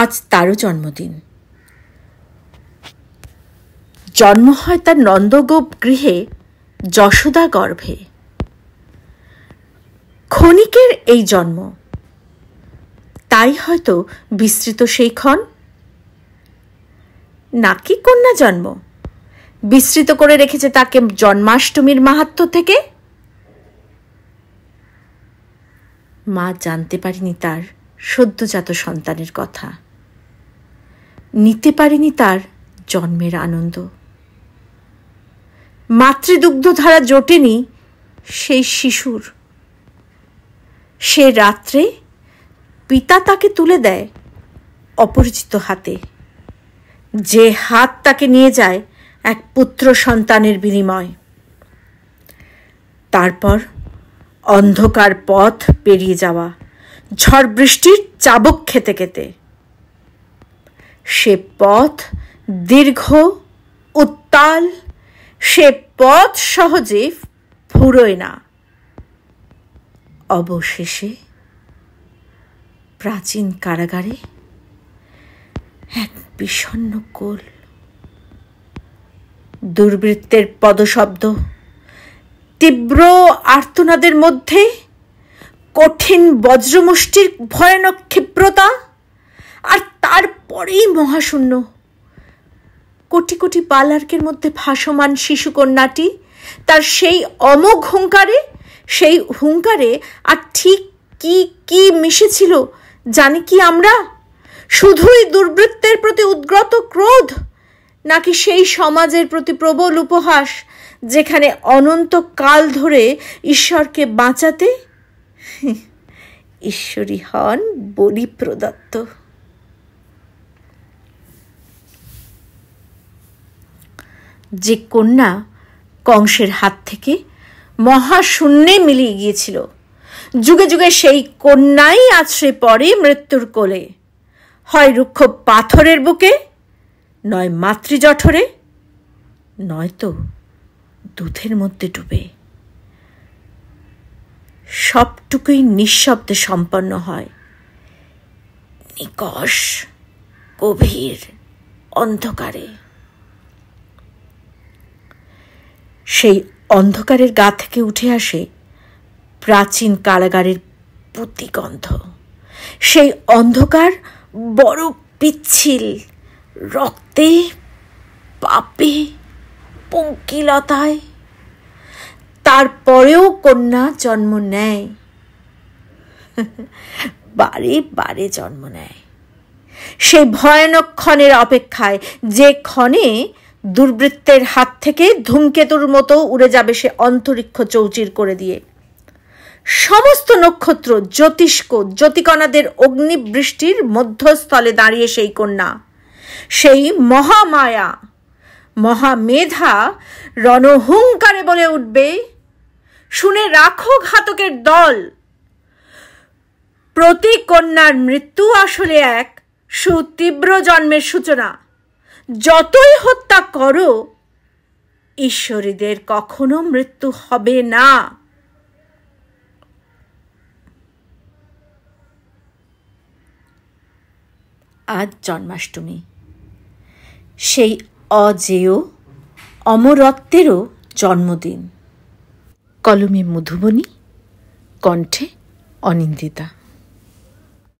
আজ তারও জন্মদিন। জন্ম হয় তার নন্দগোপ গৃহে যশোদা গর্ভে। ক্ষণিকের এই জন্ম, তাই হয়তো বিস্তৃত সেই ক্ষণ। নাকি কন্যা জন্ম বিস্তৃত করে রেখেছে তাকে জন্মাষ্টমীর মাহাত্ম্য থেকে? মা জানতে পারেনি তার সদ্যজাত সন্তানের কথা, নিতে পারেনি তার জন্মের আনন্দ। মাতৃদুগ্ধধারা জোটেনি সেই শিশুর। সে রাত্রে পিতা তাকে তুলে দেয় অপরিচিত হাতে, যে হাত তাকে নিয়ে যায় এক পুত্র সন্তানের বিনিময়। তারপর অন্ধকার পথ পেরিয়ে যাওয়া, ঝড় বৃষ্টির চাবুক খেতে খেতে। সে পথ দীর্ঘ, উত্তাল, সে পথ সহজে ফুরোয় না। অবশেষে প্রাচীন কারাগারে এক বিষণ্ণ কোল। দুর্বৃত্তের পদশব্দ, তীব্র আর্তনাদের মধ্যে কঠিন বজ্রমুষ্টির ভয়ানক ক্ষিপ্রতা, আর তারপরেই মহাশূন্য। কোটি কোটি পালার্কের মধ্যে ভাসমান শিশুকন্যাটি তার সেই অমোঘ হুঙ্কারে, সেই হুঙ্কারে আর ঠিক কি কি মিশেছিল জানি কি আমরা? শুধুই দুর্বৃত্তের প্রতি উদ্গ্রত ক্রোধ, নাকি সেই সমাজের প্রতি প্রবল উপহাস যেখানে অনন্ত কাল ধরে ঈশ্বরকে বাঁচাতে ঈশ্বরী হন বলি প্রদত্ত। যে কন্যা কংসের হাত থেকে মহাশূন্যে মিলিয়ে গিয়েছিল, যুগে যুগে সেই কন্যাই আছড়ে পড়ে মৃত্যুর কোলে, হয় রুক্ষ পাথরের বুকে, নয় মাতৃজঠরে, নয়তো দুধের মধ্যে ডুবে। সবটুকুই নিঃশব্দে সম্পন্ন হয়, নিকষ গভীর অন্ধকারে। সেই অন্ধকারের গা থেকে উঠে আসে প্রাচীন কারাগারের পুতিগন্ধ। সেই অন্ধকার বড় পিচ্ছিল, রক্তে, পাপে, পঙ্কিলতায়। তারপরেও কন্যা জন্ম নেয়, বারে বারে জন্ম নেয়। সেই ভয়ানক ক্ষণের অপেক্ষায়, যে ক্ষণে দুর্বৃত্তের হাত থেকে ধূমকেতুর মতো উড়ে যাবে সে অন্তরিক্ষ চৌচির করে দিয়ে। সমস্ত নক্ষত্র, জ্যোতিষ্ক, জ্যোতিকণাদের অগ্নিবৃষ্টির মধ্যস্থলে দাঁড়িয়ে সেই কন্যা, সেই মহামায়া, মহামেধা রণহুঙ্কারে বলে উঠবে, শুনে রাখো ঘাতকের দল, প্রতি কন্যার মৃত্যু আসলে এক সুতীব্র জন্মের সূচনা। যতই হত্যা করো, ঈশ্বরীদের কখনো মৃত্যু হবে না। আজ জন্মাষ্টমী, সেই অজেয় অমরত্বেরও জন্মদিন। কলমে মধুবনী, কণ্ঠে অনিন্দিতা।